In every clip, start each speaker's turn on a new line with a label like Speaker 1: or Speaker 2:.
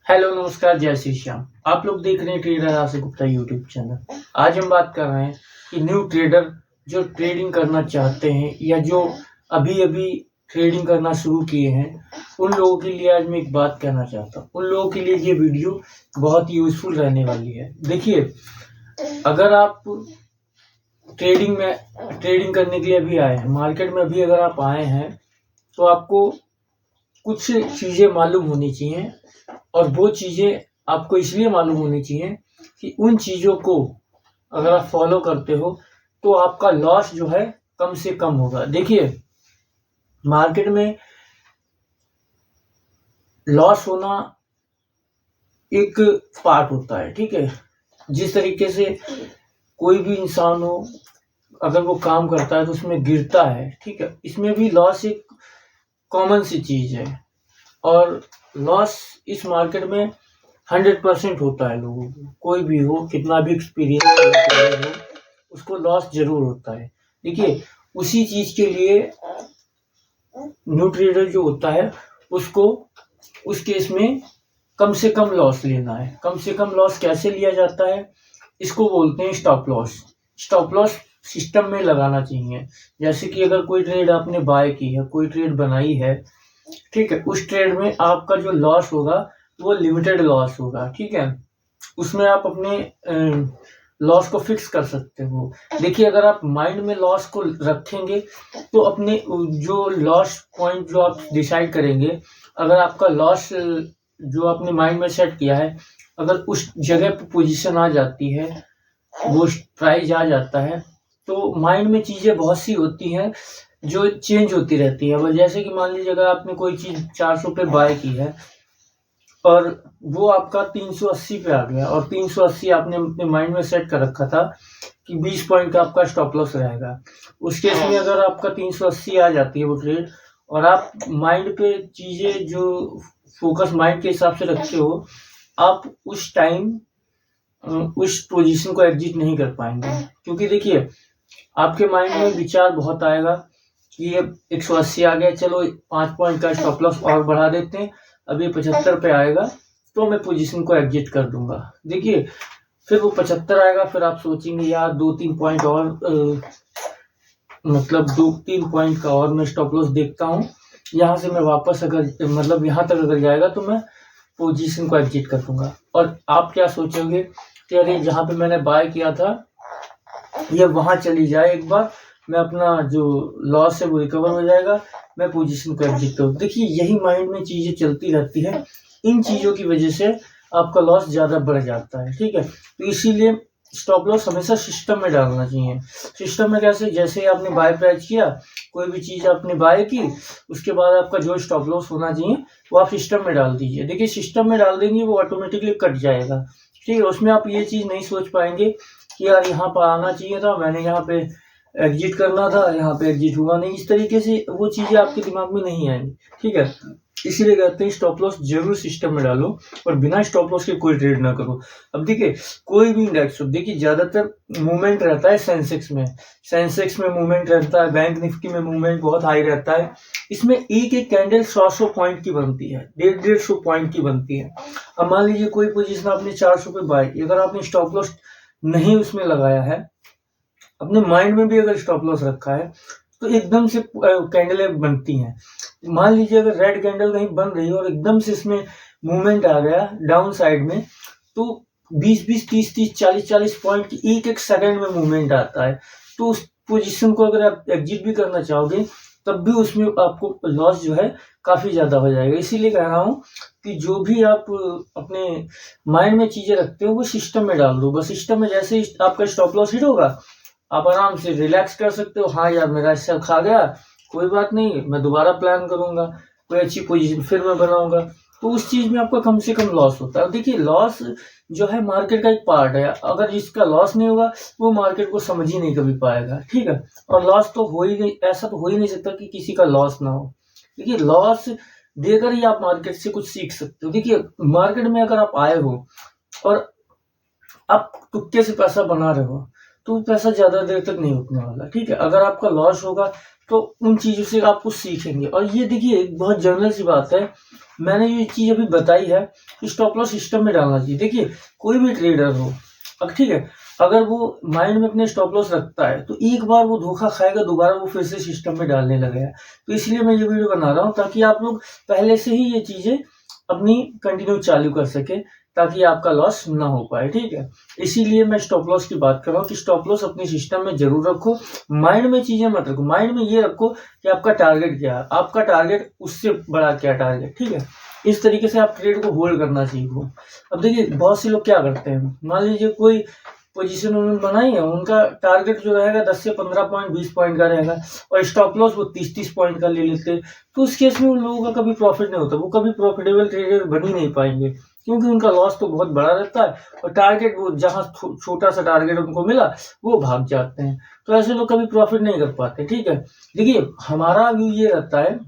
Speaker 1: Hello नमस्कार जय श्री श्याम। आप लोग देख रहे हैं trader Asif Gupta YouTube channel. आज हम बात कर रहे हैं कि न्यू ट्रेडर जो ट्रेडिंग करना चाहते हैं या जो अभी अभी ट्रेडिंग करना शुरू किए हैं उन लोगों के लिए आज मैं एक बात कहना चाहता हूँ। उन लोगों के लिए ये वीडियो बहुत यूजफुल रहने वाली है। देखिए, अगर आप ट्रेडिंग करने के लिए अभी आए हैं, मार्केट में अभी अगर आप आए हैं तो आपको कुछ चीज़ें मालूम होनी चाहिए, और वो चीज़ें आपको इसलिए मालूम होनी चाहिए कि उन चीज़ों को अगर आप फॉलो करते हो तो आपका लॉस जो है कम से कम होगा। देखिए, मार्केट में लॉस होना एक पार्ट होता है, ठीक है। जिस तरीके से कोई भी इंसान हो, अगर वो काम करता है तो उसमें गिरता है, ठीक है। इसमें भी लॉस एक कॉमन सी चीज़ है, और लॉस इस मार्केट में 100% होता है लोगों को। कोई भी हो, कितना भी एक्सपीरियंस हो, उसको लॉस जरूर होता है। देखिए, उसी चीज के लिए न्यू ट्रेडर जो होता है उसको उस केस में कम से कम लॉस लेना है। कम से कम लॉस कैसे लिया जाता है, इसको बोलते हैं stop loss. Stop loss system में लगाना चाहिए। जैसे कि अगर कोई ट्रेड आपने बाय की है, कोई ट्रेड बनाई है, ठीक है, उस ट्रेड में आपका जो लॉस होगा वो लिमिटेड लॉस होगा, ठीक है। उसमें आप अपने लॉस को फिक्स कर सकते हो। देखिए, अगर आप माइंड में लॉस को रखेंगे तो अपने जो लॉस पॉइंट जो आप डिसाइड करेंगे, अगर आपका लॉस जो आपने माइंड में सेट किया है, अगर उस जगह पर पोजीशन आ जाती है, वो प्राइस आ जाता है, तो माइंड में चीज़ें बहुत सी होती हैं जो चेंज होती रहती है। अब जैसे कि मान लीजिए, अगर आपने कोई चीज़ 400 पे बाय की है और वो आपका 380 पे आ गया, और 380 आपने अपने माइंड में सेट कर रखा था कि 20 पॉइंट का आपका स्टॉप लॉस रहेगा। उस केस में अगर आपका 380 आ जाती है वो ट्रेड, और आप माइंड पे चीज़ें जो फोकस माइंड के हिसाब से रखे हो, आप उस टाइम उस पोजीशन को एग्जिट नहीं कर पाएंगे। क्योंकि देखिए, आपके माइंड में विचार बहुत आएगा कि ये 180 आ गया, चलो 5 पॉइंट का स्टॉप लॉस और बढ़ा देते हैं, अभी 75 पे आएगा तो मैं पोजीशन को एग्जिट कर दूंगा। देखिए, फिर वो 75 आएगा, फिर आप सोचेंगे यार 2-3 पॉइंट और मतलब 2-3 पॉइंट का और मैं स्टॉप लॉस देखता हूँ, यहाँ से मैं वापस अगर मतलब यहाँ तक अगर जाएगा तो मैं पोजीशन को एग्जिट कर दूंगा। और आप क्या सोचोगे कि अरे जहाँ पे मैंने बाय किया था ये वहां चली जाए, एक बार मैं अपना जो लॉस है वो रिकवर हो जाएगा, मैं पोजीशन को एग्जिट करूँ। देखिए, यही माइंड में चीजें चलती रहती है। इन चीजों की वजह से आपका लॉस ज्यादा बढ़ जाता है, ठीक है। तो इसीलिए स्टॉप लॉस हमेशा सिस्टम में डालना चाहिए। सिस्टम में कैसे, जैसे आपने बाय प्राइस किया, कोई भी चीज आपने बाय की, उसके बाद आपका जो स्टॉप लॉस होना चाहिए वो आप सिस्टम में डाल दीजिए। देखिए, सिस्टम में डाल देंगे वो ऑटोमेटिकली कट जाएगा, ठीक है। उसमें आप ये चीज नहीं सोच पाएंगे कि यार यहाँ पर आना चाहिए था, मैंने यहाँ पे एग्जिट करना था, यहाँ पे एग्जिट हुआ नहीं। इस तरीके से वो चीजें आपके दिमाग में नहीं आएंगी, ठीक है। इसीलिए कहते हैं स्टॉप लॉस जरूर सिस्टम में डालो, और बिना स्टॉप लॉस के कोई ट्रेड ना करो। अब देखिए, कोई भी इंडेक्स हो, देखिए ज्यादातर मूवमेंट रहता है सेंसेक्स में मूवमेंट रहता है, बैंक निफ्टी में मूवमेंट बहुत हाई रहता है। इसमें एक एक कैंडल 100 पॉइंट की बनती है, 150 पॉइंट की बनती है। अब मान लीजिए कोई पोजीशन आपने 400 पे बाय की, अगर आपने स्टॉप लॉस नहीं उसमें लगाया है, अपने माइंड में भी अगर स्टॉप लॉस रखा है, तो एकदम से कैंडलें बनती हैं। मान लीजिए अगर रेड कैंडल कहीं बन रही है और एकदम से इसमें मूवमेंट आ गया डाउन साइड में, तो 20-20, 30-30, 40-40 पॉइंट की एक एक सेकंड में मूवमेंट आता है। तो उस पोजीशन को अगर आप एग्जिट भी करना चाहोगे तब भी उसमें आपको लॉस जो है काफी ज्यादा हो जाएगा। इसीलिए कह रहा हूँ कि जो भी आप अपने माइंड में चीजें रखते हो वो सिस्टम में डाल दो। बस सिस्टम में जैसे ही आपका स्टॉप लॉस हिट होगा, आप आराम से रिलैक्स कर सकते हो। हाँ यार, मेरा हिस्सा खा गया, कोई बात नहीं, मैं दोबारा प्लान करूंगा, कोई अच्छी पोजीशन फिर मैं बनाऊंगा। तो उस चीज में आपका कम से कम लॉस होता है। देखिए, लॉस जो है मार्केट का एक पार्ट है। अगर जिसका लॉस नहीं होगा वो मार्केट को समझ ही नहीं कभी पाएगा, ठीक है। और लॉस तो हो ही नहीं, ऐसा तो हो ही नहीं सकता कि किसी का लॉस ना हो। देखिए, लॉस देकर ही आप मार्केट से कुछ सीख सकते हो। देखिए, मार्केट में अगर आप आए हो और आप तुक्के से पैसा बना रहे हो, तो पैसा ज्यादा देर तक नहीं उठने वाला, ठीक है। अगर आपका लॉस होगा तो उन चीजों से आप कुछ सीखेंगे। और ये देखिए, एक बहुत जनरल सी बात है मैंने ये चीज़ अभी बताई है कि स्टॉप लॉस सिस्टम में डालना चाहिए। देखिए कोई भी ट्रेडर हो, अब ठीक है, अगर वो माइंड में अपने स्टॉप लॉस रखता है तो एक बार वो धोखा खाएगा, दोबारा वो फिर से सिस्टम में डालने लगेगा। तो इसलिए मैं ये वीडियो बना रहा हूँ ताकि आप लोग पहले से ही ये चीज़ें अपनी कंटिन्यू चालू कर सके, ताकि आपका लॉस ना हो पाए, ठीक है। इसीलिए मैं स्टॉप लॉस की बात कर रहा हूँ कि स्टॉप लॉस अपने सिस्टम में जरूर रखो, माइंड में चीजें मत रखो। माइंड में ये रखो कि आपका टारगेट क्या है, आपका टारगेट उससे बड़ा क्या टारगेट, ठीक है। इस तरीके से आप ट्रेड को होल्ड करना सीखो। अब देखिए बहुत से लोग क्या करते हैं, मान लीजिए कोई पोजीशन उन्होंने बनाई है, उनका टारगेट जो रहेगा 10 से 15 पॉइंट 20 पॉइंट का रहेगा और स्टॉप लॉस वो 30-30 पॉइंट का ले लेते, तो उस केस में उन लोगों का कभी प्रॉफिट नहीं होता, वो कभी प्रॉफिटेबल ट्रेडर बन ही नहीं पाएंगे, क्योंकि उनका लॉस तो बहुत बड़ा रहता है और टारगेट वो जहां छोटा सा टारगेट उनको मिला वो भाग जाते हैं। तो ऐसे लोग कभी प्रॉफिट नहीं कर पाते, ठीक है। देखिए हमारा व्यू ये रहता है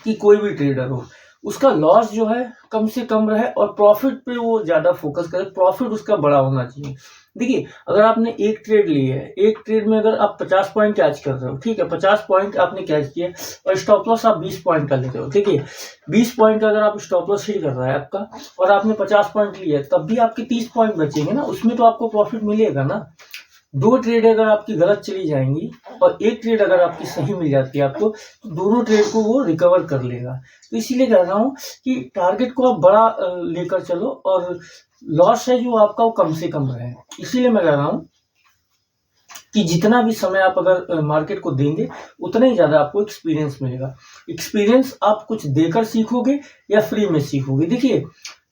Speaker 1: कि कोई भी ट्रेडर हो, उसका लॉस जो है कम से कम रहे और प्रॉफिट पे वो ज्यादा फोकस करे, प्रॉफिट उसका बड़ा होना चाहिए। देखिए अगर आपने एक ट्रेड ली है, एक ट्रेड में अगर आप 50 पॉइंट कैच कर रहे हो, ठीक है, 50 पॉइंट आपने कैच किया और स्टॉप लॉस आप 20 पॉइंट का लेते हो, देखिए 20 पॉइंट का अगर आप स्टॉप लॉस हिट कर रहा है आपका और आपने 50 पॉइंट लिया है, तब भी आपके 30 पॉइंट बचेंगे ना, उसमें तो आपको प्रॉफिट मिलेगा ना। दो ट्रेड अगर आपकी गलत चली जाएंगी और एक ट्रेड अगर आपकी सही मिल जाती है आपको, तो दोनों ट्रेड को वो रिकवर कर लेगा। तो इसीलिए कह रहा हूँ कि टारगेट को आप बड़ा लेकर चलो और लॉस है जो आपका वो कम से कम रहे। इसीलिए मैं कह रहा हूँ कि जितना भी समय आप अगर मार्केट को देंगे उतना ही ज्यादा आपको एक्सपीरियंस मिलेगा। एक्सपीरियंस आप कुछ देकर सीखोगे या फ्री में सीखोगे। देखिए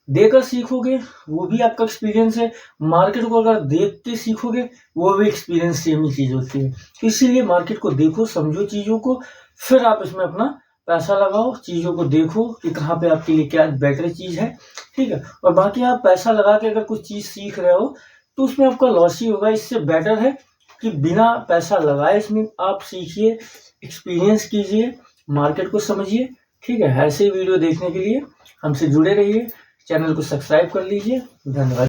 Speaker 1: देकर सीखोगे वो भी आपका एक्सपीरियंस है, मार्केट को अगर देख के सीखोगे वो भी एक्सपीरियंस सेम ही चीज होती है। तो इसीलिए मार्केट को देखो, समझो चीजों को, फिर आप इसमें अपना पैसा लगाओ, चीजों को देखो कि कहाँ पे आपके लिए क्या बेटर चीज है, ठीक है। और बाकी आप पैसा लगा के अगर कुछ चीज सीख रहे हो तो उसमें आपका लॉस ही होगा। इससे बेटर है कि बिना पैसा लगाए इसमें आप सीखिए, एक्सपीरियंस कीजिए, मार्केट को समझिए, ठीक है। ऐसे वीडियो देखने के लिए हमसे जुड़े रहिए, चैनल को सब्सक्राइब कर लीजिए। धन्यवाद।